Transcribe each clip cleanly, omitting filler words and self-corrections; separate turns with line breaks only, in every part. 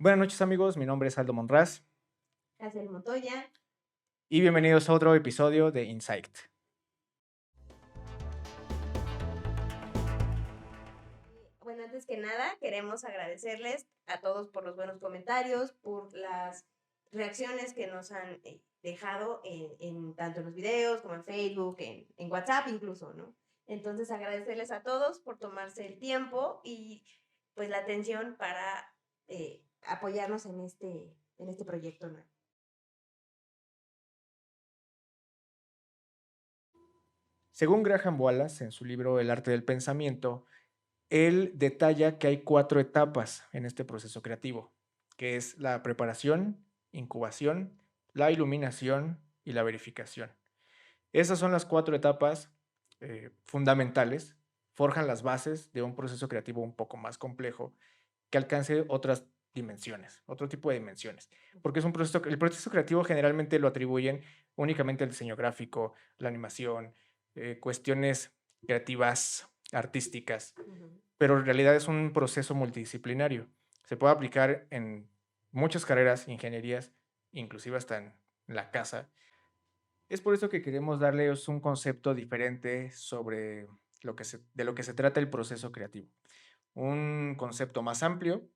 Buenas noches amigos, mi nombre es Aldo Monraz
Hazel Montoya.
y bienvenidos a otro episodio de Insight.
Bueno, antes que nada, queremos agradecerles a todos por los buenos comentarios, por las reacciones que nos han dejado tanto en los videos como en Facebook, en WhatsApp incluso, ¿no? Entonces, agradecerles a todos por tomarse el tiempo y pues la atención para apoyarnos en este proyecto nuevo.
Según Graham Wallace, en su libro El arte del pensamiento, él detalla que hay 4 etapas en este proceso creativo, que es la preparación, incubación, la iluminación y la verificación. Esas son las 4 etapas fundamentales, forjan las bases de un proceso creativo un poco más complejo que alcance otras dimensiones, otro tipo de dimensiones. Porque es un proceso, el proceso creativo generalmente lo atribuyen únicamente al diseño gráfico, la animación, cuestiones creativas, artísticas, pero en realidad es un proceso multidisciplinario. Se puede aplicar en muchas carreras, ingenierías, inclusive hasta en la casa. Es por eso que queremos darles un concepto diferente sobre de lo que se trata el proceso creativo. Un concepto más amplio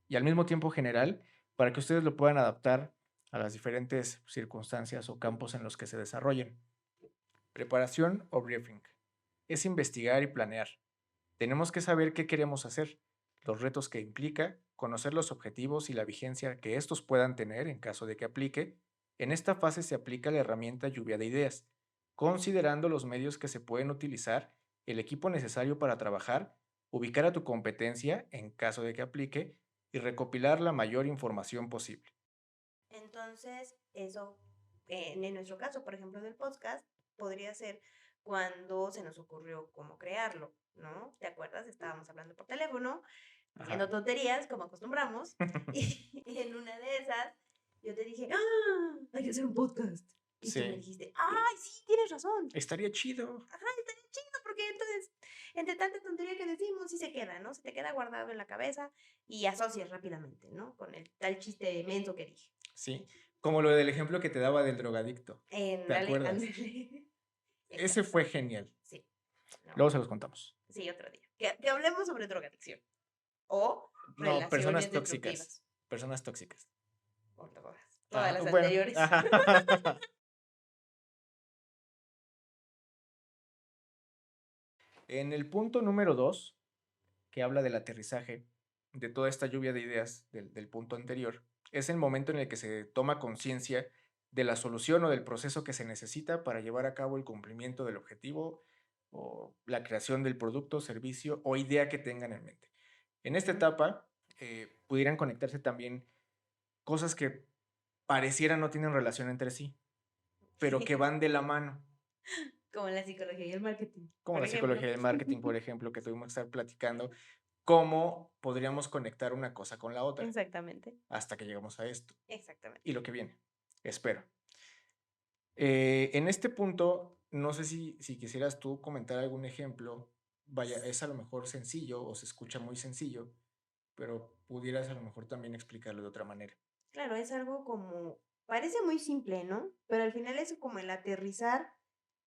y al mismo tiempo general para que ustedes lo puedan adaptar a las diferentes circunstancias o campos en los que se desarrollen. Preparación o briefing. Es investigar y planear. Tenemos que saber qué queremos hacer, los retos que implica, conocer los objetivos y la vigencia que estos puedan tener en caso de que aplique. En esta fase se aplica la herramienta lluvia de ideas, considerando los medios que se pueden utilizar, el equipo necesario para trabajar, ubicar a tu competencia en caso de que aplique y recopilar la mayor información posible.
Entonces, eso, en nuestro caso, por ejemplo, del podcast, podría ser cuando se nos ocurrió cómo crearlo, ¿no? ¿Te acuerdas? Estábamos hablando por teléfono, diciendo
Ajá.
tonterías, como acostumbramos, y en una de esas yo te dije, ¡ah! Hay que hacer un podcast. Y tú me
Sí,
dijiste, ¡ay, sí, tienes razón!
estaría chido.
Ajá, estaría chido, porque entonces, entre tanta tontería que decimos, sí se queda, ¿no? Se te queda guardado en la cabeza y asocias rápidamente, ¿no? Con el tal chiste menso que dije.
Sí, como lo del ejemplo que te daba del drogadicto. ¿Te
Ándale,
acuerdas?
ándale.
Ese
Exacto.
fue genial.
Sí,
Luego
¿no?
se los contamos.
Sí, otro día. Que hablemos sobre drogadicción o
No, personas
relaciones
tóxicas.
destructivas.
Personas tóxicas.
Por todas
Ajá,
las
bueno.
anteriores.
En el punto número 2, que habla del aterrizaje, de toda esta lluvia de ideas del punto anterior, es el momento en el que se toma conciencia de la solución o del proceso que se necesita para llevar a cabo el cumplimiento del objetivo o la creación del producto, servicio o idea que tengan en mente. En esta
Ujú.
etapa pudieran conectarse también cosas que parecieran no tienen relación entre sí, pero que van de la mano,
Como la psicología y el marketing,
como
por
la
ejemplo.
psicología del marketing, por ejemplo, que tuvimos que estar platicando, cómo podríamos conectar una cosa con la otra
Exactamente,
hasta que llegamos a esto
exactamente.
y lo que viene. Espero. En este punto, no sé si quisieras tú comentar algún ejemplo. Vaya, es a lo mejor sencillo o se escucha muy sencillo, pero pudieras a lo mejor también explicarlo de otra manera.
Claro, es algo como, parece muy simple, ¿no? Pero al final es como el aterrizar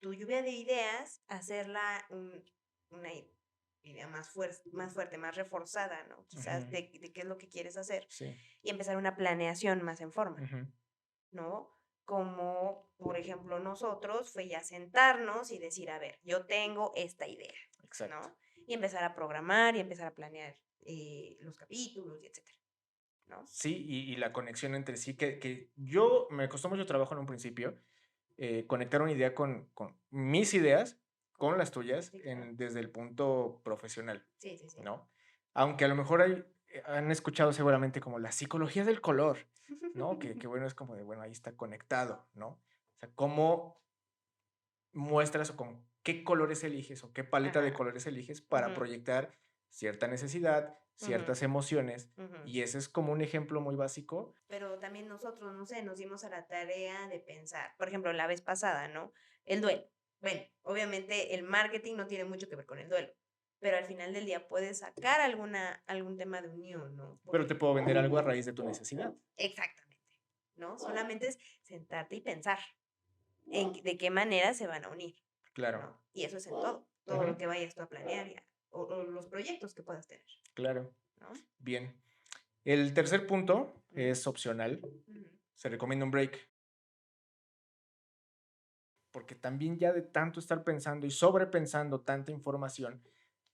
tu lluvia de ideas, hacerla una idea más fuerte, más reforzada, ¿no? Quizás
Ujú,
de qué es lo que quieres hacer
sí.
y empezar una planeación más en forma,
Ujú,
¿no? Como, por ejemplo, nosotros fue ya sentarnos y decir, a ver, yo tengo esta idea,
exacto.
¿no? Y empezar a programar y empezar a planear los capítulos y etcétera, ¿no?
Sí, y la conexión entre sí, que yo me costó mucho trabajo en un principio, conectar una idea con mis ideas, con las tuyas,
Sí, claro.
desde el punto profesional,
Sí, sí, sí.
¿no? Aunque a lo mejor han escuchado seguramente como la psicología del color, ¿no? Que bueno, es como de, bueno, ahí está conectado, ¿no? O sea, cómo muestras o con qué colores eliges o qué paleta de
Ajá.
colores eliges para
Ujú,
proyectar cierta necesidad,
ujú,
ciertas emociones,
ujú.
y ese es como un ejemplo muy básico.
Pero también nosotros, no sé, nos dimos a la tarea de pensar, por ejemplo, la vez pasada, ¿no? El duelo. Bueno, obviamente el marketing no tiene mucho que ver con el duelo, pero al final del día puedes sacar algún tema de unión, ¿no?
Pero te puedo vender algo a raíz de tu necesidad.
Exactamente, ¿no? Solamente es sentarte y pensar de qué manera se van a unir,
Claro.
¿no? Y eso es en todo lo que vayas tú a planear o los proyectos que puedas tener,
Claro.
¿no?
Bien. El tercer punto es opcional. Se recomienda un break. Porque también ya de tanto estar pensando y sobrepensando tanta información,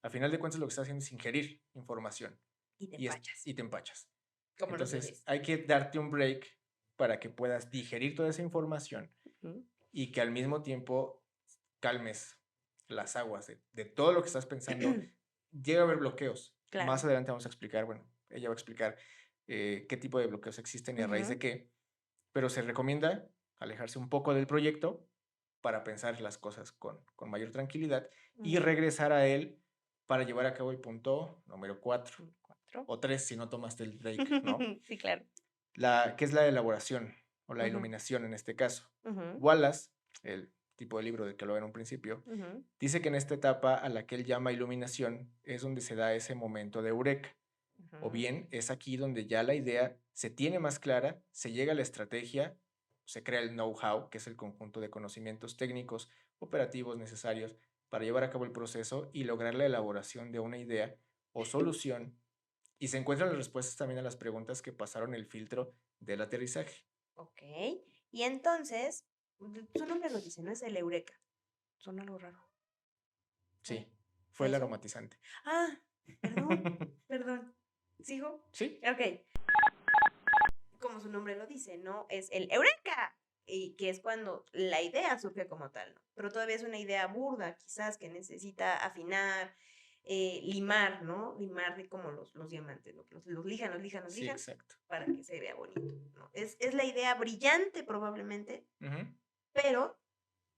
a final de cuentas lo que estás haciendo es ingerir información.
Y te
Y,
empachas,
y te empachas.
como los
Entonces
bebés.
hay que darte un break para que puedas digerir toda esa información y que al mismo tiempo calmes las aguas de todo lo que estás pensando. Llega a haber bloqueos.
Claro.
Más adelante vamos a explicar, bueno, ella va a explicar qué tipo de bloqueos existen y a raíz de qué, pero se recomienda alejarse un poco del proyecto para pensar las cosas con mayor tranquilidad y regresar a él para llevar a cabo el punto número 4 o 3 si no tomaste el break, ¿no?
Sí, claro.
Que es la elaboración o la iluminación en este caso. Wallace, el tipo de libro del que lo en un principio, dice que en esta etapa a la que él llama iluminación es donde se da ese momento de eureka. O bien es aquí donde ya la idea se tiene más clara, se llega a la estrategia, se crea el know-how, que es el conjunto de conocimientos técnicos, operativos necesarios para llevar a cabo el proceso y lograr la elaboración de una idea o solución. Y se encuentran las respuestas también a las preguntas que pasaron el filtro del aterrizaje.
Ok. Y entonces, su nombre lo dice, ¿no? Es el eureka. Suena algo raro.
Sí, fue el
¿Eso?
aromatizante.
Ah, perdón. ¿Sigo?
Sí.
Ok. Como su nombre lo dice, ¿no? Es el eureka. Y que es cuando la idea surge como tal, ¿no? Pero todavía es una idea burda, quizás, que necesita afinar, limar, ¿no? Limar de como los diamantes, ¿no? Los lijan,
Sí, exacto.
para que se vea bonito, ¿no? Es la idea brillante probablemente,
Ujú.
pero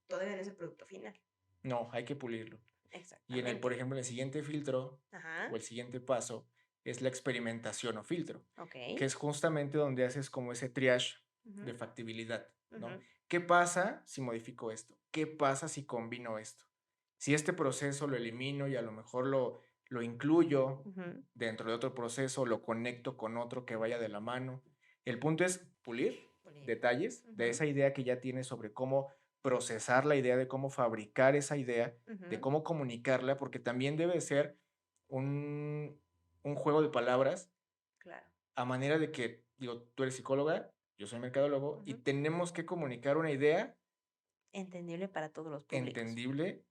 todavía no es el producto final.
No, hay que pulirlo. Y
Exactamente.
por ejemplo, el siguiente filtro
Ajá.
o el siguiente paso es la experimentación o filtro,
Ok.
que es justamente donde haces como ese triage de factibilidad, ¿no? ¿Qué pasa si modifico esto? ¿Qué pasa si combino esto? Si este proceso lo elimino y a lo mejor lo incluyo dentro de otro proceso, lo conecto con otro que vaya de la mano. El punto es pulir detalles de esa idea que ya tienes sobre cómo procesar la idea, de cómo fabricar esa idea, de cómo comunicarla, porque también debe ser un, un juego de palabras
Claro.
a manera de que, digo, tú eres psicóloga, yo soy mercadólogo, y tenemos que comunicar una idea
Entendible para todos los públicos.
entendible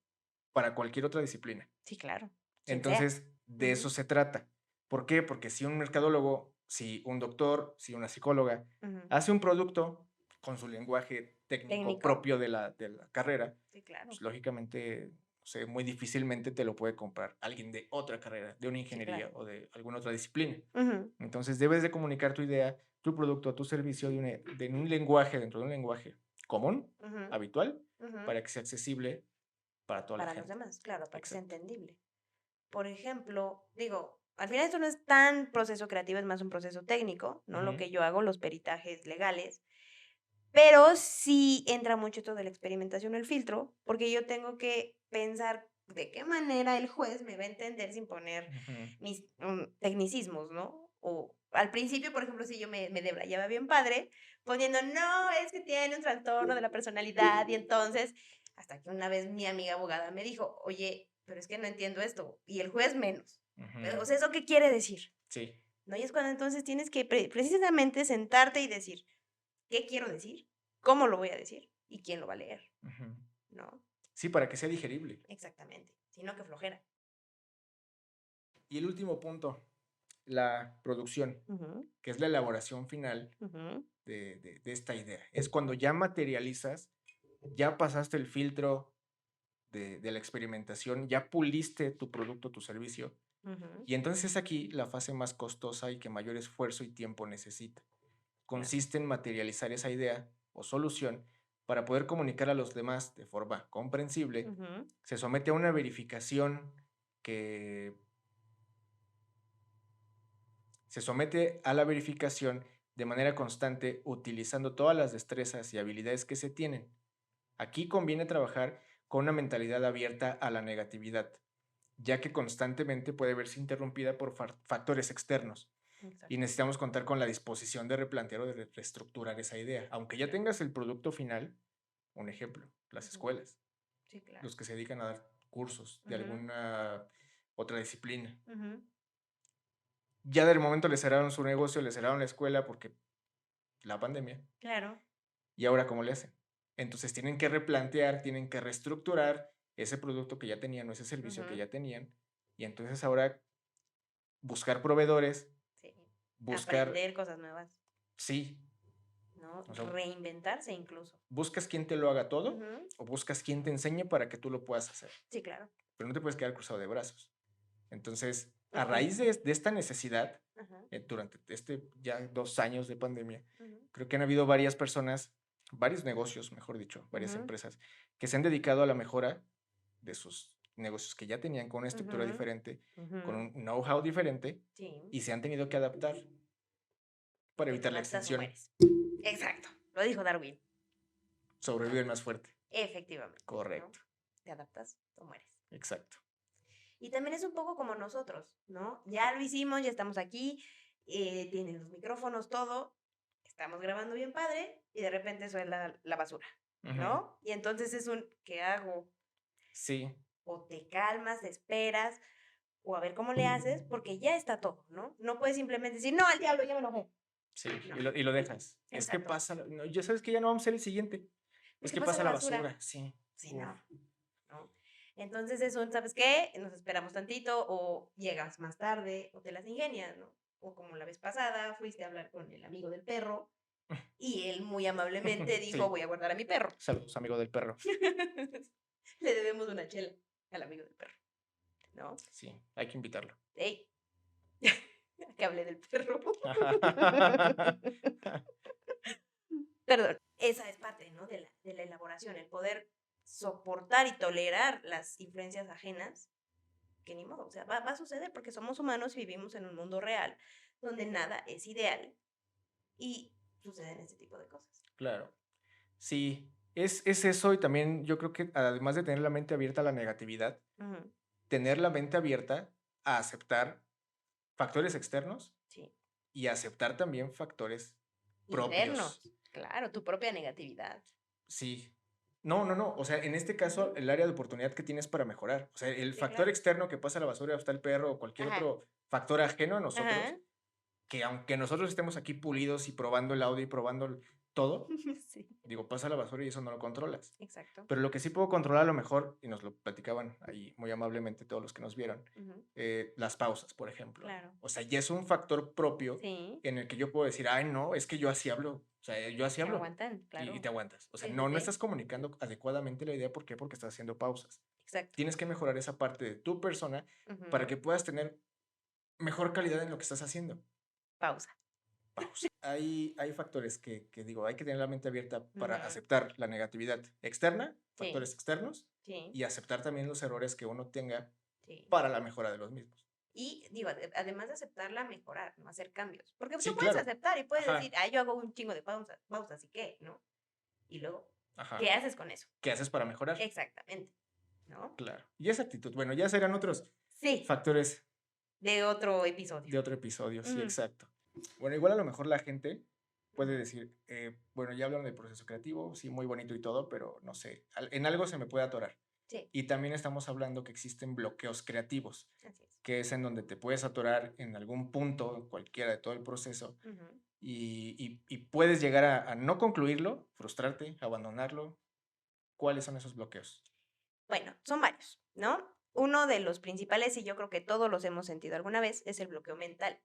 para cualquier otra disciplina.
Sí, claro.
Entonces, de eso se trata. ¿Por qué? Porque si un mercadólogo, si un doctor, si una psicóloga hace un producto con su lenguaje técnico propio de la carrera,
sí, claro.
pues lógicamente, o sea, muy difícilmente te lo puede comprar alguien de otra carrera, de una ingeniería o de alguna otra disciplina. Entonces, debes de comunicar tu idea, tu producto, tu servicio de un lenguaje, dentro de un lenguaje común, habitual, para que sea accesible para toda la gente.
Para los demás, claro, para que sea
Exacto.
entendible. Por ejemplo, digo, al final esto no es tan proceso creativo, es más un proceso técnico, ¿no? Lo que yo hago, los peritajes legales, pero sí entra mucho esto de la experimentación o el filtro, porque yo tengo que pensar de qué manera el juez me va a entender sin poner mis tecnicismos, ¿no? O al principio, por ejemplo, si yo me debrayaba bien padre, poniendo, no, es que tiene un trastorno de la personalidad, y entonces, hasta que una vez mi amiga abogada me dijo, oye, pero es que no entiendo esto, y el juez menos. O sea, ¿eso qué quiere decir?
Sí.
¿No? Y es cuando entonces tienes que precisamente sentarte y decir, ¿qué quiero decir? ¿Cómo lo voy a decir? ¿Y quién lo va a leer? ¿No?
Sí, para que sea digerible.
Exactamente. Sino que flojera.
Y el último punto, la producción, que es la elaboración final de esta idea. Es cuando ya materializas, ya pasaste el filtro de la experimentación, ya puliste tu producto, tu servicio, y entonces es aquí la fase más costosa y que mayor esfuerzo y tiempo necesita. Consiste en materializar esa idea o solución para poder comunicar a los demás de forma comprensible. Se somete a una verificación que se somete a la verificación de manera constante utilizando todas las destrezas y habilidades que se tienen. Aquí conviene trabajar con una mentalidad abierta a la negatividad. ya que constantemente puede verse interrumpida por factores externos. Y
Exacto.
necesitamos contar con la disposición de replantear o de reestructurar esa idea. Aunque ya tengas el producto final, un ejemplo, las
Ujú.
escuelas,
Sí, claro.
los que se dedican a dar cursos de
Ujú.
alguna otra disciplina.
Ujú.
Ya del momento le cerraron su negocio, le cerraron la escuela porque la pandemia.
Claro.
¿Y ahora cómo le hacen? Entonces tienen que replantear, tienen que reestructurar ese producto que ya tenían o ese servicio que
Ujú.
ya tenían. Y entonces ahora buscar proveedores,
Sí.
buscar,
Aprender cosas nuevas,
sí,
¿no?
o sea,
Reinventarse incluso.
buscas quién te lo haga todo
Ujú.
o buscas quién te enseñe para que tú lo puedas hacer.
Sí, claro.
Pero no te puedes quedar cruzado de brazos. Entonces, a
Ujú.
raíz de esta necesidad,
Ajá.
durante este ya 2 años de pandemia,
Ujú.
creo que han habido varias personas, varios negocios, mejor dicho, varias
Ujú.
empresas, que se han dedicado a la mejora de sus negocios que ya tenían con una estructura
Ujú.
diferente, con
Ujú.
un know-how diferente,
Sí.
y se han tenido que adaptar para
Que te
evitar la
adaptas o
extinción.
mueres. Exacto. Lo dijo Darwin,
Sobrevive
¿no?
el más fuerte.
Efectivamente, ¿no?
Correcto.
Te adaptas o mueres.
Exacto.
Y también es un poco como nosotros, ¿no? Ya lo hicimos, ya estamos aquí, tienen los micrófonos, todo, estamos grabando bien padre y de repente suena la basura,
Ujú.
¿no? Y entonces es un, ¿qué hago?
Sí,
O te calmas, te esperas, o a ver cómo le haces, porque ya está todo, ¿no? No puedes simplemente decir, no, al diablo, ya me enojé.
sí,
No,
y lo dejas. Es que
exacto.
pasa, no, ya sabes que ya no vamos a ser el siguiente. Es
Porque
que
pasa
pasa
la
la
basura.
basura, sí.
Sí,
Uf.
¿no? Entonces es un, ¿sabes qué? Nos esperamos tantito o llegas más tarde o te las ingenias, ¿no? O como la vez pasada, fuiste a hablar con el amigo del perro y él muy amablemente dijo,
Sí,
voy a guardar a mi perro.
saludos, amigo del perro.
Le debemos una chela al amigo del perro, ¿no?
Sí, hay que invitarlo.
¡Ey! Que hablé del perro. Perdón, esa es parte, ¿no? De la elaboración, el poder soportar y tolerar las influencias ajenas, que ni modo, o sea, va a suceder porque somos humanos y vivimos en un mundo real donde nada es ideal y suceden este tipo de cosas.
Claro. Sí, es eso y también yo creo que además de tener la mente abierta a la negatividad,
Ujú.
tener la mente abierta a aceptar factores externos
Sí.
y aceptar también factores
Internos,
propios.
claro, tu propia negatividad.
Sí. No, no, no. O sea, en este caso,
Ujú.
el área de oportunidad que tienes para mejorar. O sea, el
Sí,
factor
claro.
externo que pasa a la basura o está el perro o cualquier
Ajá,
otro factor ajeno a nosotros,
ajá.
que aunque nosotros estemos aquí pulidos y probando el audio y probando todo,
Sí,
digo, pasa a la basura y eso no lo controlas.
exacto.
Pero lo que sí puedo controlar a lo mejor, y nos lo platicaban ahí muy amablemente todos los que nos vieron,
Ujú.
las pausas, por ejemplo, ¿no?
Claro.
O sea, ya es un factor propio
Sí,
en el que yo puedo decir, ay, no, es que yo así hablo. O sea, yo así
se
hablo.
aguantan,
Y
claro.
te aguantas. O sea,
Sí, sí,
no
sí.
estás comunicando adecuadamente la idea. ¿Por qué? Porque estás haciendo pausas.
Exacto.
Tienes que mejorar esa parte de tu persona para
Ujú.
que puedas tener mejor calidad en lo que estás haciendo.
Pausa.
Pausa. Hay factores que digo, hay que tener la mente abierta para
Ujú.
aceptar la negatividad externa,
Sí,
factores externos,
sí,
y aceptar también los errores que uno tenga
sí.
para la mejora de los mismos.
Y digo, además de aceptarla, mejorar, no hacer cambios. Porque tú
Sí,
puedes
claro.
aceptar y puedes decir,
Ajá,
yo hago un chingo de pausas, pausas y qué, ¿no? Y luego, ¿qué
ajá.
haces con eso?
¿Qué haces para mejorar?
Exactamente, ¿no?
Claro. Y esa actitud, bueno, ya serán otros
Sí,
factores
de otro episodio.
de otro episodio, sí,
Ujú,
exacto. Bueno, igual a lo mejor la gente puede
ujú.
decir, bueno, ya hablaron del proceso creativo, sí, muy bonito y todo, pero no sé, en algo se me puede atorar.
Sí,
Y también estamos hablando que existen bloqueos creativos,
así es.
que es en donde te puedes atorar en algún punto, cualquiera de todo el proceso,
Ujú.
y puedes llegar a no concluirlo, frustrarte, abandonarlo. ¿Cuáles son esos bloqueos?
Bueno, son varios, ¿no? Uno de los principales, y yo creo que todos los hemos sentido alguna vez, es el bloqueo mental.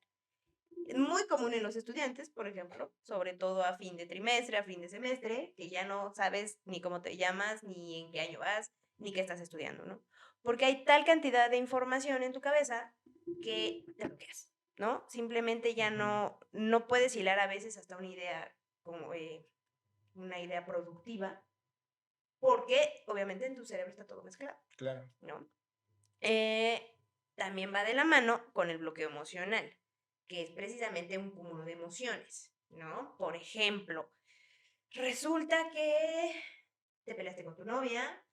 Es muy común en los estudiantes, por ejemplo, sobre todo a fin de trimestre, a fin de semestre, que ya no sabes ni cómo te llamas, ni en qué año vas, ni qué estás estudiando, ¿no? Porque hay tal cantidad de información en tu cabeza que te bloqueas, ¿no? Simplemente ya
Ujú.
no puedes hilar a veces hasta una idea como una idea productiva, porque obviamente en tu cerebro está todo mezclado,
Claro.
¿no? Eh, También va de la mano con el bloqueo emocional, que es precisamente un cúmulo de emociones, ¿no? Por ejemplo, resulta que te peleaste con tu novia,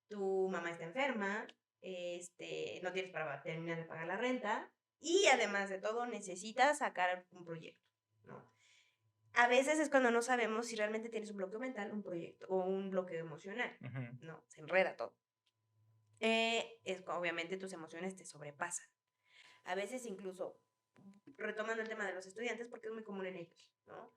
tu mamá está enferma, no tienes para terminar de pagar la renta y además de todo necesitas sacar un proyecto, ¿no? A veces es cuando no sabemos si realmente tienes un bloqueo mental, un proyecto o un bloqueo emocional,
Ujú.
¿no? Se enreda todo. Obviamente tus emociones te sobrepasan. A veces incluso, retomando el tema de los estudiantes, porque es muy común en ellos, ¿no?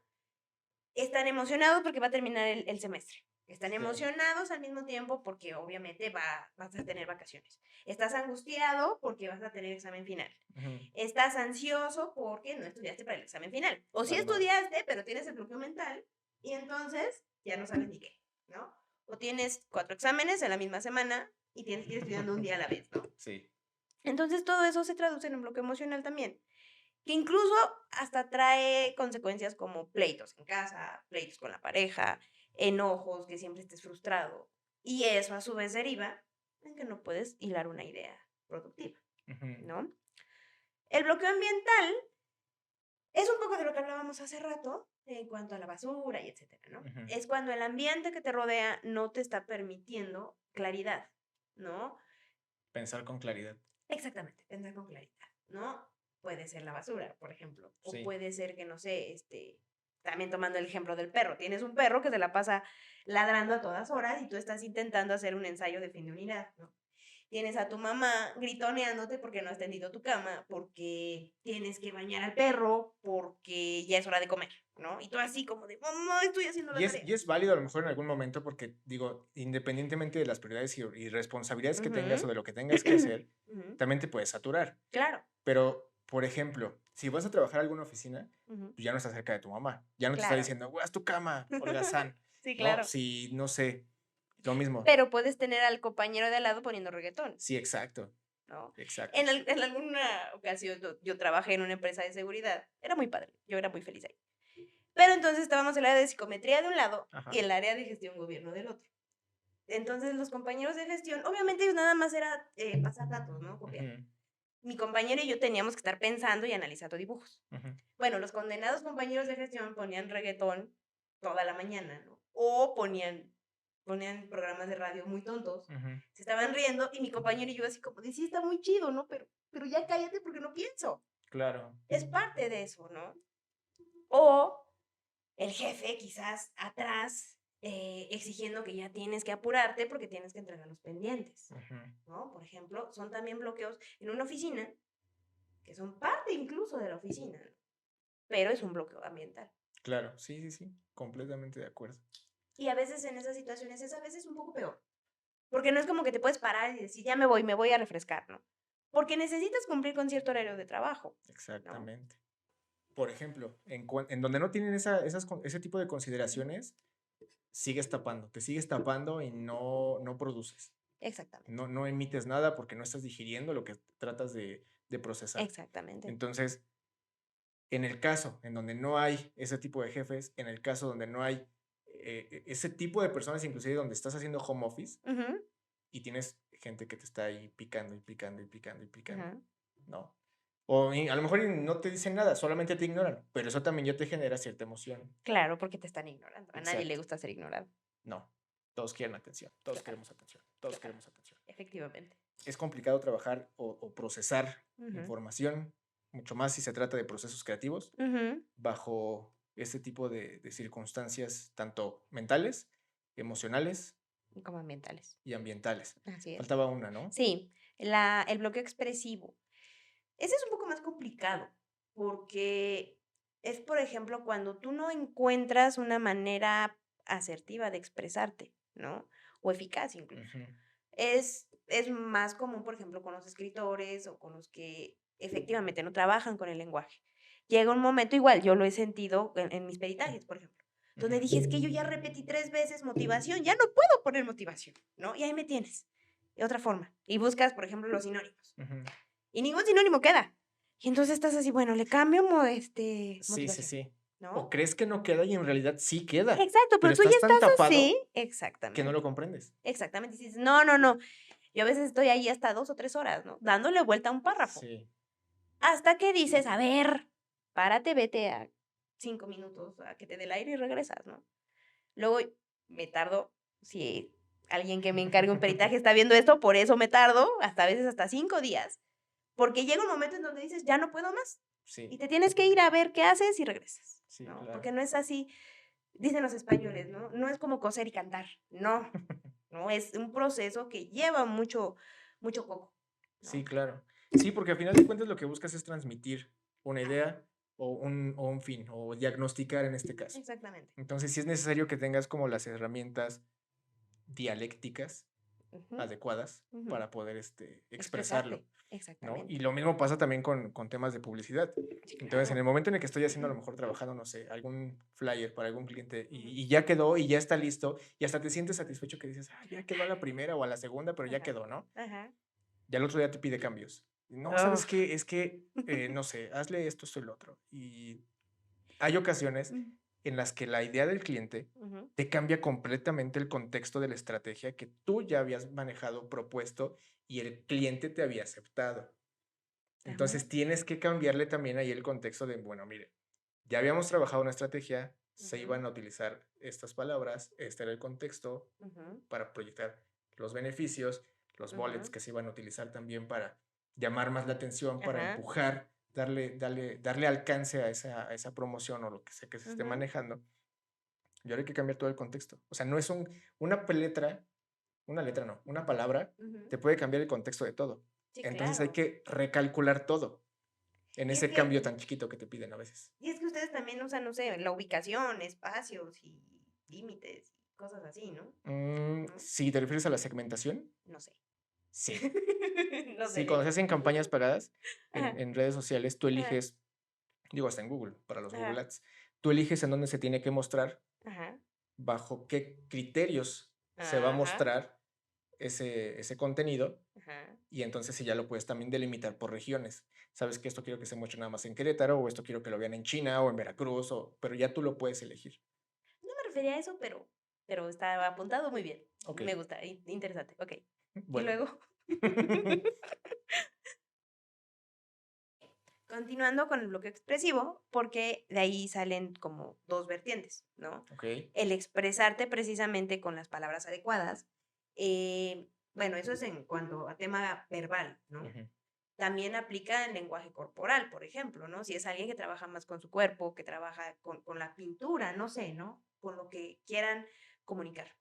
Están emocionados porque va a terminar el semestre. Están
Sí.
emocionados al mismo tiempo porque obviamente vas a tener vacaciones. Estás angustiado porque vas a tener examen final.
Ujú.
Estás ansioso porque no estudiaste para el examen final. O sí
Además.
estudiaste, pero tienes el bloqueo mental y entonces ya no sabes ni qué, ¿no? O tienes 4 exámenes en la misma semana y tienes que ir estudiando un día a la vez, ¿no?
Sí.
Entonces todo eso se traduce en un bloqueo emocional también, que incluso hasta trae consecuencias como pleitos en casa, pleitos con la pareja, enojos, que siempre estés frustrado. Y eso a su vez deriva en que no puedes hilar una idea productiva,
Ujú.
¿no? El bloqueo ambiental es un poco de lo que hablábamos hace rato en cuanto a la basura y etcétera, ¿no?
Ujú.
Es cuando el ambiente que te rodea no te está permitiendo claridad, ¿no?
Pensar con claridad.
Exactamente, pensar con claridad, ¿no? Puede ser la basura, por ejemplo, o
Sí.
puede ser que, no sé, también tomando el ejemplo del perro, tienes un perro que se la pasa ladrando a todas horas y tú estás intentando hacer un ensayo de fin de unidad, ¿no? Tienes a tu mamá gritoneándote porque no has tendido tu cama, porque tienes que bañar al perro, porque ya es hora de comer, ¿no? Y tú así como de, mamá, estoy haciendo la tarea.
Y es válido a lo mejor en algún momento porque, digo, independientemente de las prioridades y responsabilidades que tengas o
Ujú.
de lo que tengas que hacer,
Ujú.
también te puedes saturar.
Claro.
Pero, por ejemplo, si vas a trabajar en alguna oficina,
Ujú.
pues ya no estás cerca de tu mamá. Ya no te está
Claro.
diciendo, haz tu cama, holgazán,
Sí,
¿no?
claro.
Si, no sé, lo mismo.
Pero puedes tener al compañero de al lado poniendo reggaetón,
Sí, exacto,
¿no?
exacto.
En alguna ocasión yo trabajé en una empresa de seguridad. Era muy padre, yo era muy feliz ahí. Pero entonces estábamos en el área de psicometría de un lado y
Ajá.
el área de gestión gobierno del otro. Entonces los compañeros de gestión, obviamente ellos nada más era pasar datos, ¿no? Copiar.
Ujú,
Mi compañero y yo teníamos que estar pensando y analizando dibujos.
ujú,
Bueno, los condenados compañeros de gestión ponían reggaetón toda la mañana, ¿no? O ponían programas de radio muy tontos,
ujú.
se estaban riendo y mi compañero y yo así como de, sí, está muy chido, ¿no? Pero ya cállate porque no pienso.
Claro.
Es parte de eso, ¿no? O el jefe quizás atrás exigiendo que ya tienes que apurarte porque tienes que entregar los pendientes,
Ujú.
¿no? Por ejemplo, son también bloqueos en una oficina que son parte incluso de la oficina, ¿no? Pero es un bloqueo ambiental.
Claro, sí, sí, sí, completamente de acuerdo.
Y a veces en esas situaciones es a veces un poco peor, porque no es como que te puedes parar y decir, ya me voy a refrescar, ¿no? Porque necesitas cumplir con cierto horario de trabajo, ¿no?
Exactamente. Por ejemplo, en donde no tienen ese tipo de consideraciones, te sigues tapando y no produces.
Exactamente,
No emites nada porque no estás digiriendo lo que tratas de procesar.
exactamente.
Entonces, en el caso en donde no hay ese tipo de jefes, en el caso donde no hay ese tipo de personas, inclusive donde estás haciendo home office
Ujú,
y tienes gente que te está ahí picando y picando y picando y picando,
ujú.
¿no? O a lo mejor y no te dicen nada, solamente te ignoran, pero eso también ya te genera cierta emoción.
Claro, porque te están ignorando. A nadie le
Exacto.
gusta ser ignorado.
No, todos quieren atención, todos
Claro,
queremos atención, todos
claro,
queremos atención.
efectivamente.
Es complicado trabajar o procesar
Ujú,
información, mucho más si se trata de procesos creativos,
ujú.
bajo este tipo de circunstancias, tanto mentales, emocionales
Y como ambientales.
y ambientales.
Así es.
Faltaba una, ¿no?
Sí, el bloqueo expresivo. Ese es un poco más complicado, porque es, por ejemplo, cuando tú no encuentras una manera asertiva de expresarte, ¿no? O eficaz incluso.
Ujú,
Es más común, por ejemplo, con los escritores o con los que efectivamente no trabajan con el lenguaje. Llega un momento, igual, yo lo he sentido en mis peritajes, por ejemplo, donde
ujú,
dije, es que yo ya repetí 3 veces motivación, ya no puedo poner motivación, ¿no? Y ahí me tienes, de otra forma. Y buscas, por ejemplo, los sinónimos.
ujú.
Y ningún sinónimo queda. Y entonces estás así, bueno, le cambio
Sí, sí,
motivación,
sí. O
¿no?
crees que no queda y en realidad sí queda,
Exacto,
pero
pero tú ya
estás tan
estás así.
tapado que no lo
Exactamente.
comprendes.
Exactamente. Y dices, no, no, no. Yo a veces estoy ahí hasta 2 o 3 horas, ¿no? Dándole vuelta a un párrafo.
Sí.
Hasta que dices, a ver, párate, vete a 5 minutos a que te dé el aire y regresas, ¿no? Luego me tardo, si alguien que me encargue un peritaje está viendo esto, por eso me tardo, hasta a veces hasta 5 días, porque llega un momento en donde dices, ya no puedo más, y
Sí,
te tienes que ir a ver qué haces y regresas,
sí,
¿no?
claro.
Porque no es así, dicen los españoles, ¿no? No es como coser y cantar, no, no, es un proceso que lleva mucho, mucho coco,
Sí,
¿no?
claro. Sí, porque al final de cuentas lo que buscas es transmitir una idea o un fin, o diagnosticar en este caso.
Exactamente.
Entonces, sí es necesario que tengas como las herramientas dialécticas
Ujú,
adecuadas
ujú.
para poder expresarlo,
Expresarte,
¿no? Y
exactamente.
lo mismo pasa también con temas de publicidad.
Sí,
Entonces, en
claro.
el momento en el que estoy haciendo, a lo mejor trabajando, no sé, algún flyer para algún cliente y ya quedó y ya está listo y hasta te sientes satisfecho que dices, ah, ya quedó a la primera o a la segunda, pero ya
Ajá,
quedó, ¿no?
ajá.
Ya el otro día te pide cambios. No, ¿sabes
Uf.
qué? Es que, no sé, hazle esto, esto y lo otro. Y hay ocasiones
Mm,
en las que la idea del cliente
ujú.
te cambia completamente el contexto de la estrategia que tú ya habías manejado, propuesto y el cliente te había aceptado. Entonces
También.
tienes que cambiarle también ahí el contexto de, bueno, mire, ya habíamos trabajado una estrategia, se
Ujú,
iban a utilizar estas palabras, este era el contexto
ujú,
para proyectar los beneficios, los bullets
ujú.
que se iban a utilizar también para llamar más la atención, para
Ajá.
empujar, darle alcance a esa promoción o lo que sea que se esté
Ujú,
manejando. Y ahora hay que cambiar todo el contexto. O sea, no es una letra no, una palabra
ujú.
te puede cambiar el contexto de todo.
Sí,
Entonces hay
claro.
que recalcular todo en
Y es
ese
que
cambio tan chiquito que te piden a veces.
y es que ustedes también usan, no sé, la ubicación, espacios y límites y cosas así, ¿no? ¿No?
Si te refieres a la segmentación,
No sé.
sí.
No
Sí, cuando
sé.
se hacen campañas pagadas
Ajá,
en redes sociales, tú
ajá,
eliges, digo, hasta en Google, para los Google
ajá,
Ads, tú eliges en dónde se tiene que mostrar,
ajá,
bajo qué criterios se va a
ajá,
mostrar ese contenido,
ajá.
y entonces sí ya lo puedes también delimitar por regiones. Sabes que esto quiero que se muestre nada más en Querétaro, o esto quiero que lo vean en China o en Veracruz, pero ya tú lo puedes elegir.
No me refería a eso, pero está apuntado muy bien.
Ok,
Me gusta, interesante. Okey. Y
bueno.
luego, continuando con el bloque expresivo, porque de ahí salen como 2 vertientes, ¿no?
Ok.
El expresarte precisamente con las palabras adecuadas, bueno, eso es en cuanto a tema verbal, ¿no?
Ujú.
También aplica en lenguaje corporal, por ejemplo, ¿no? Si es alguien que trabaja más con su cuerpo, que trabaja con la pintura, no sé, ¿no? Con lo que quieran comunicar.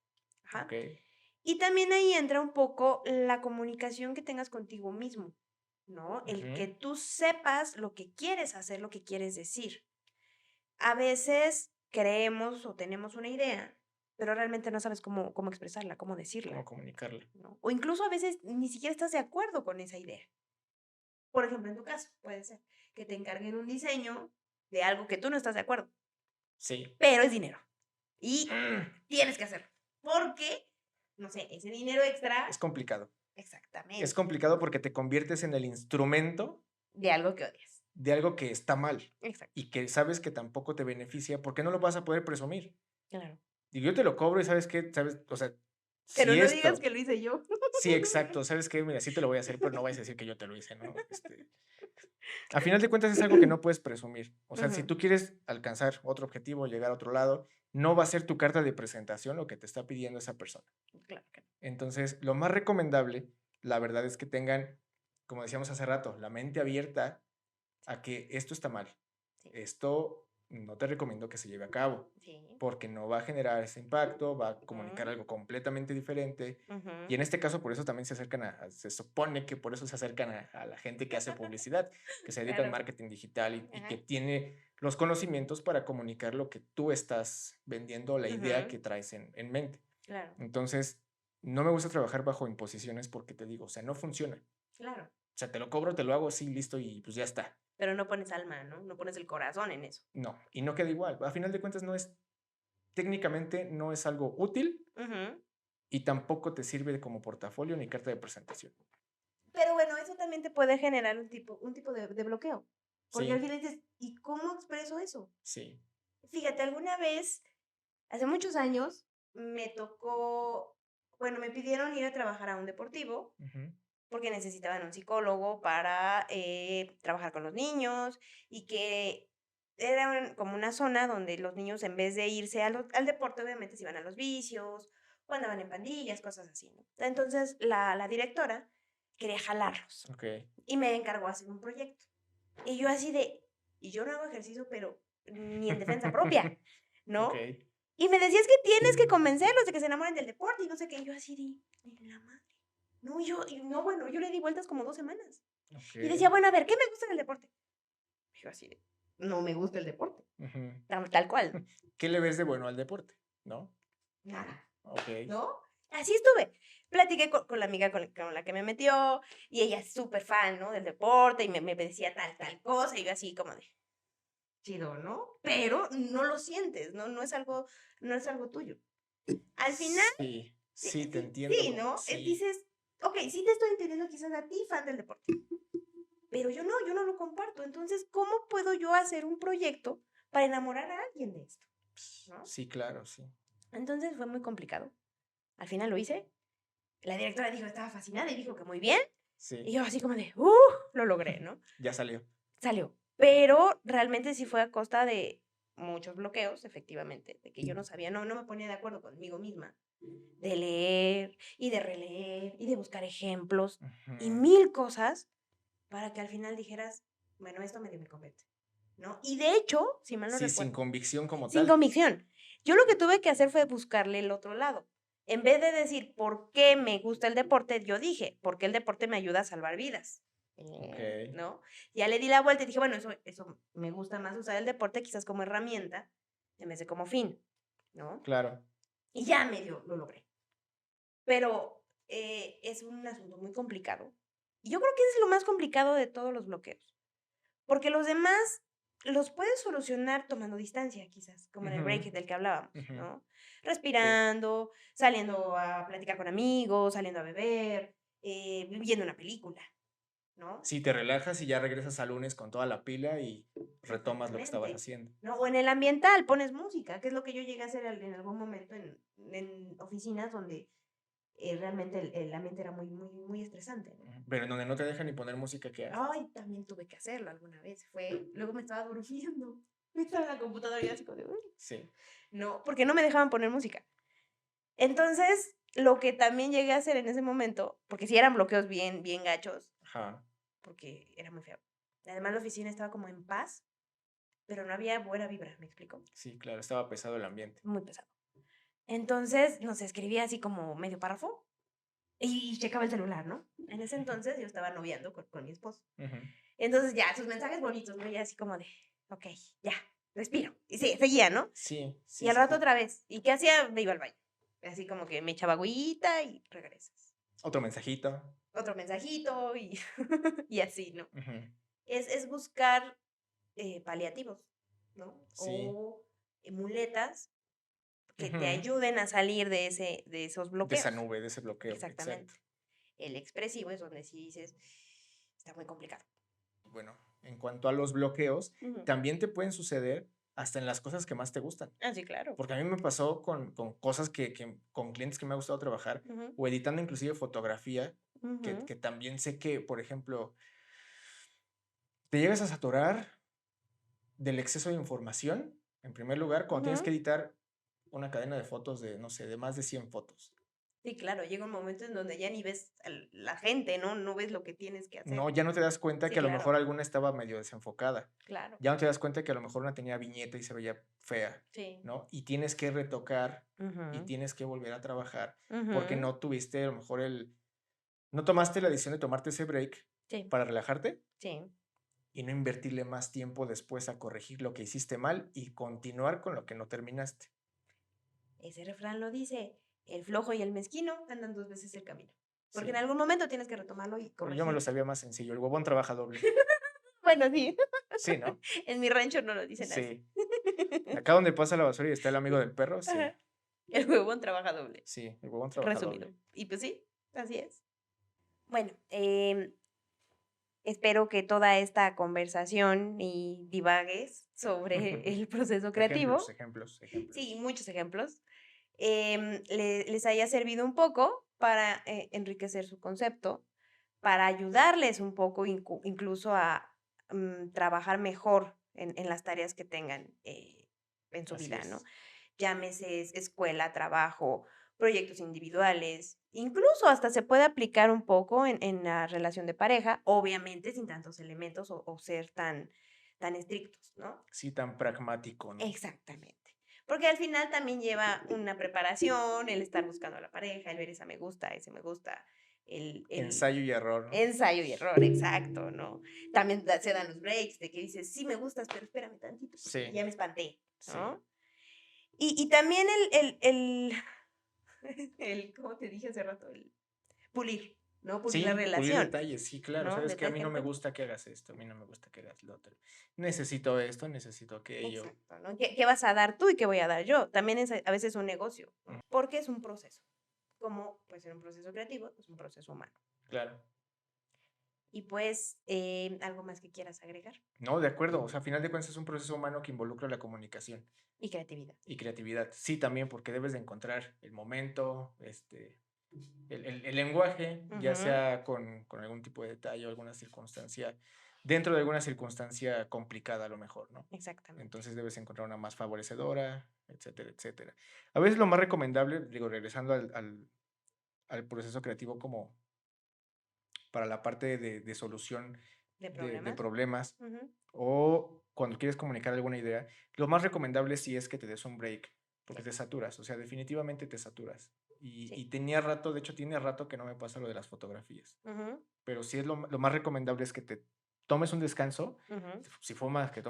Ok.
Ajá. Y también ahí entra un poco la comunicación que tengas contigo mismo, ¿no? El que
Ujú.
tú sepas lo que quieres hacer, lo que quieres decir. A veces creemos o tenemos una idea, pero realmente no sabes cómo expresarla, cómo
¿Cómo
decirla,
comunicarla?
¿no? O incluso a veces ni siquiera estás de acuerdo con esa idea. Por ejemplo, en tu caso, puede ser que te encarguen un diseño de algo que tú no estás de acuerdo,
Sí.
pero es dinero y tienes que hacerlo, porque, no sé, ese dinero
Es
extra
complicado. Es
exactamente,
complicado porque te conviertes en el instrumento
de algo que odias.
de algo que está mal
Exacto,
y que sabes que tampoco te beneficia, porque no lo vas a poder presumir.
claro.
Y yo te lo cobro y sabes qué, sabes, o sea,
Pero
si
no digas
esto,
que lo hice yo.
sí, exacto, sabes qué, mira, sí te lo voy a hacer, pero no vayas a decir que yo te lo hice, ¿no? A final de cuentas es algo que no puedes presumir. O sea, si
Ujú,
tú quieres alcanzar otro objetivo, llegar a otro lado, no va a ser tu carta de presentación lo que te está pidiendo esa persona.
claro que no.
Entonces, lo más recomendable, la verdad es que tengan, como decíamos hace rato, la mente abierta a que esto está mal.
Sí,
Esto no te recomiendo que se lleve a cabo,
sí.
porque no va a generar ese impacto, va a comunicar
Ujú,
algo completamente diferente. Y
ujú,
en este caso, por eso también se acercan se supone que por eso se acercan a la gente que hace publicidad, que se dedica al
claro.
marketing digital y que
Ajá.
tiene los conocimientos para comunicar lo que tú estás vendiendo, la idea
Ujú,
que traes en mente.
claro,
Entonces, no me gusta trabajar bajo imposiciones porque te digo, o sea, no funciona. O
claro.
sea, te lo cobro, te lo hago, sí, listo y pues ya está.
Pero no pones alma, ¿no? No pones el corazón en eso.
No, y no queda igual. A final de cuentas, técnicamente no es algo útil
Ujú.
y tampoco te sirve como portafolio ni carta de presentación.
Pero bueno, eso también te puede generar un tipo de bloqueo, porque al
Sí,
final dices, ¿y cómo expreso eso?
sí.
Fíjate, alguna vez, hace muchos años, me tocó, bueno, me pidieron ir a trabajar a un deportivo
Ujú.
porque necesitaban un psicólogo para trabajar con los niños y que era como una zona donde los niños en vez de irse al deporte, obviamente se iban a los vicios o andaban en pandillas, cosas así, ¿no? Entonces, la directora quería jalarlos
Ok.
y me encargó hacer un proyecto. Y yo así de, y yo no hago ejercicio, pero ni en defensa propia, ¿no?
Ok.
Y me decías que tienes que convencerlos de que se enamoren del deporte y no sé qué. Y yo así de, en la madre. No, bueno, yo le di vueltas como 2 semanas. Y decía,
Ok.
bueno, a ver, ¿qué me gusta del deporte? Y yo así de, no me gusta el deporte.
Ujú.
Tal cual.
¿Qué le ves de bueno al deporte? ¿No?
Nada,
Ok.
¿no? Así estuve. Platiqué con la amiga con la que me metió y ella es súper fan, ¿no? Del deporte y me decía tal cosa y yo así como de, chido, ¿no? Pero no lo sientes, ¿no? No es algo tuyo. Al final,
Sí, sí, te
sí,
entiendo.
sí, ¿no?
Sí.
Dices, ok, sí te estoy entendiendo quizás a ti, fan del deporte, pero yo no lo comparto. Entonces, ¿cómo puedo yo hacer un proyecto para enamorar a alguien de esto? ¿No?
Sí, claro, sí.
Entonces fue muy complicado. Al final lo hice. La directora dijo, estaba fascinada y dijo que muy bien. Y
Sí,
yo así como de, lo logré, ¿no?
ya salió.
Salió. Pero realmente sí fue a costa de muchos bloqueos, efectivamente, de que yo no sabía, no me ponía de acuerdo conmigo misma, de leer y de releer y de buscar ejemplos y
Ujú.
1000 cosas para que al final dijeras, bueno, esto medio me convence, ¿no? Y de hecho, si mal no
Sí, sin
recuerdo,
convicción como
sin
tal.
convicción, yo lo que tuve que hacer fue buscarle el otro lado. En vez de decir por qué me gusta el deporte, yo dije, porque el deporte me ayuda a salvar vidas.
Ok,
¿No? Ya le di la vuelta y dije, bueno, eso me gusta más usar el deporte quizás como herramienta en vez de como fin, ¿no?
claro.
Y ya medio lo logré. Pero es un asunto muy complicado. Y yo creo que es lo más complicado de todos los bloqueos. Porque los demás los puedes solucionar tomando distancia, quizás, como en el
Ujú,
break del que hablábamos,
ujú.
¿no?
Sí.
Respirando, saliendo a platicar con amigos, saliendo a beber, viendo una película, ¿no?
Sí, te relajas y ya regresas al lunes con toda la pila y retomas lo que estabas
Exactamente.
haciendo.
¿No? O en el ambiental pones música, que es lo que yo llegué a hacer en algún momento en oficinas donde realmente el ambiente era muy estresante, ¿no?
Ujú. Pero en donde no te dejan ni poner música, ¿qué haces?
Ay, también tuve que hacerlo alguna vez. Luego me estaba durmiendo. Estaba en la computadora y así como de, "Uy".
Sí.
No, porque no me dejaban poner música. Entonces, lo que también llegué a hacer en ese momento, porque sí eran bloqueos bien gachos,
Ajá.
porque era muy feo. Además, la oficina estaba como en paz, pero no había buena vibra, ¿me explico?
Sí, claro, estaba pesado el ambiente.
Muy pesado. Entonces, no sé, escribía así como medio párrafo y checaba el celular, ¿no? En ese entonces yo estaba noviando con mi esposo.
Ujú.
Entonces ya, sus mensajes bonitos, ¿no? Ya así como de, ok, ya, respiro. Y sí, seguía, ¿no?
Sí,
Y
sí,
al
sí,
rato
sí.
otra vez. ¿Y qué hacía? Me iba al baño. Así como que me echaba agüita y regresas.
Otro mensajito.
Otro mensajito y, y así, ¿no?
Ujú.
Es buscar paliativos, ¿no?
Sí.
O muletas que te
Ujú.
ayuden a salir de esos
De esa
bloqueos.
nube, de ese bloqueo, exacto.
Exactamente. El expresivo es donde sí dices, está muy complicado.
Bueno, en cuanto a los bloqueos,
Ujú.
también te pueden suceder hasta en las cosas que más te gustan.
Ah, sí, claro.
Porque a mí me pasó con cosas con clientes que me ha gustado trabajar
Ujú,
o editando inclusive fotografía,
ujú,
que también sé que, por ejemplo, te llegas a saturar del exceso de información, en primer lugar, cuando tienes que
ujú.
editar una cadena de fotos de, no sé, de más de 100 fotos.
Sí, claro, llega un momento en donde ya ni ves a la gente, ¿no? No ves lo que tienes que
No,
hacer.
ya no te das cuenta
Sí,
que a lo mejor
claro,
alguna estaba medio desenfocada.
claro.
Ya no te das cuenta que a lo mejor una tenía viñeta y se veía fea,
Sí.
¿no? Y tienes que retocar y
Ujú,
tienes que volver a trabajar porque
ujú.
no tuviste a lo mejor no tomaste la decisión de tomarte ese break
Sí,
para relajarte
sí.
y no invertirle más tiempo después a corregir lo que hiciste mal y continuar con lo que no terminaste.
Ese refrán lo dice, el flojo y el mezquino andan 2 veces el camino. Porque en
Sí,
algún momento tienes que retomarlo y
pero yo me lo
corregir.
sabía más sencillo, el huevón trabaja doble.
Bueno, sí,
Sí, ¿no?
en mi rancho no lo dicen así.
Sí. Acá donde pasa la basura y está el amigo del perro, sí.
Ajá. El huevón trabaja doble,
Sí, el huevón trabaja
resumido.
doble.
Y pues sí, así es. Bueno, espero que toda esta conversación y divagues sobre el proceso
Ejemplos,
creativo,
ejemplos,
sí,
ejemplos.
muchos ejemplos, les haya servido un poco para enriquecer su concepto, para ayudarles un poco incluso a trabajar mejor en las tareas que tengan en su
Así
vida, ¿no?
es.
Llámese escuela, trabajo, proyectos individuales, incluso hasta se puede aplicar un poco en la relación de pareja, obviamente sin tantos elementos o ser tan estrictos, ¿no?
Sí, tan pragmático, ¿no?
Exactamente. Porque al final también lleva una preparación, el estar buscando a la pareja, el ver esa me gusta, ese me gusta, el
Ensayo y error, ¿no?
ensayo y error, exacto, ¿no? También se dan los breaks de que dices, sí me gustas, pero espérame tantito, porque
Sí,
ya me espanté,
sí.
¿no? Y también ¿cómo te dije hace rato? El pulir, ¿no? Pulir la
Sí, pulir
relación,
detalles, sí, claro.
¿no?
Sabes que a mí no me
Ejemplo.
gusta que hagas esto, a mí no me gusta que hagas lo otro. Necesito esto, necesito aquello.
Exacto, ¿no? ¿Qué vas a dar tú y qué voy a dar yo? También es a veces un negocio,
Mm,
¿no? Porque es un proceso. Como puede ser un proceso creativo, es un proceso humano.
claro.
Y pues, algo más que quieras agregar.
No, de acuerdo. O sea, a final de cuentas es un proceso humano que involucra la comunicación
Y creatividad.
y creatividad. Sí, también porque debes de encontrar el momento, el lenguaje, ya
Ujú,
sea con algún tipo de detalle o alguna circunstancia, dentro de alguna circunstancia complicada a lo mejor, ¿no?
exactamente.
Entonces debes encontrar una más favorecedora, etcétera, etcétera. A veces lo más recomendable, digo, regresando al proceso creativo como para la parte de solución
¿De
de
problemas?
problemas
Ujú,
o cuando quieres comunicar alguna idea, lo más recomendable sí es que te des un break, porque te
exacto.
saturas, o sea, definitivamente te saturas. Y
Sí.
tenía rato, de hecho tiene rato que no me pasa lo de las fotografías,
Ujú,
pero sí es lo más recomendable es que te tomes un descanso,
ujú.
si fumas, que te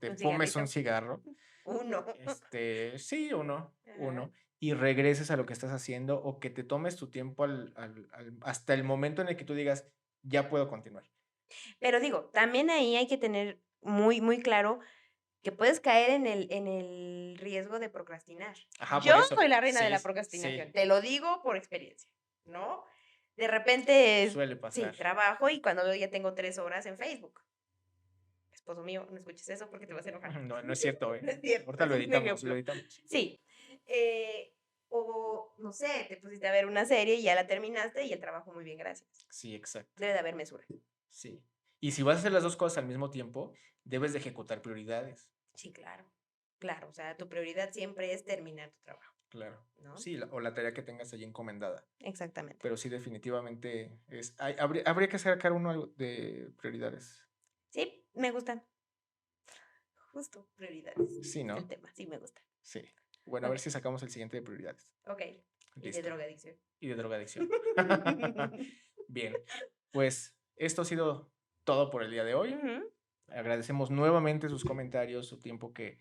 Un
fumes un
cigarrito.
cigarro,
Uno.
sí,
Ajá.
uno, y regreses a lo que estás haciendo o que te tomes tu tiempo hasta el momento en el que tú digas, ya puedo continuar.
Pero digo, también ahí hay que tener muy, muy claro que puedes caer en el riesgo de procrastinar.
Ajá,
Yo
por eso,
soy la reina de
sí,
la procrastinación,
sí,
te lo digo por experiencia, ¿no? De repente,
suele
sí,
pasar.
trabajo y cuando veo ya tengo 3 horas en Facebook. Esposo mío, no escuches eso porque te vas a enojar.
No, no es cierto,
No es cierto,
ahorita
es
lo
un
editamos, lo
ejemplo.
editamos.
Sí. O, no sé, te pusiste a ver una serie y ya la terminaste y el trabajo muy bien, gracias.
Sí, exacto,
Debe de haber mesura.
sí. Y si vas a hacer las 2 cosas al mismo tiempo, debes de ejecutar prioridades,
Sí, claro. Claro, o sea, tu prioridad siempre es terminar tu trabajo,
claro.
¿no?
Sí, o la tarea que tengas allí encomendada,
Exactamente.
pero sí, definitivamente habría que sacar uno de prioridades.
Sí, me gusta. Justo, prioridades.
Sí,
Es el
¿no?
tema, sí me gusta.
Sí. Bueno, a ver
Ok,
si sacamos el siguiente de prioridades.
ok. Y de
Listo.
drogadicción.
Y de drogadicción. Bien, pues esto ha sido todo por el día de hoy.
Ujú,
Agradecemos nuevamente sus comentarios, su tiempo que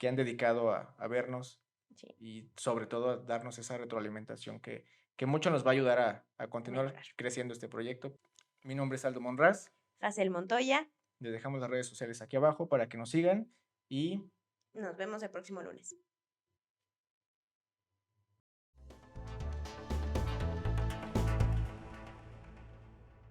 han dedicado a vernos
sí,
y sobre todo a darnos esa retroalimentación que mucho nos va a ayudar a
a
continuar
mejorar.
creciendo este proyecto. Mi nombre es Aldo Monraz.
Hazel Montoya,
Les dejamos las redes sociales aquí abajo para que nos sigan y
nos vemos el próximo lunes.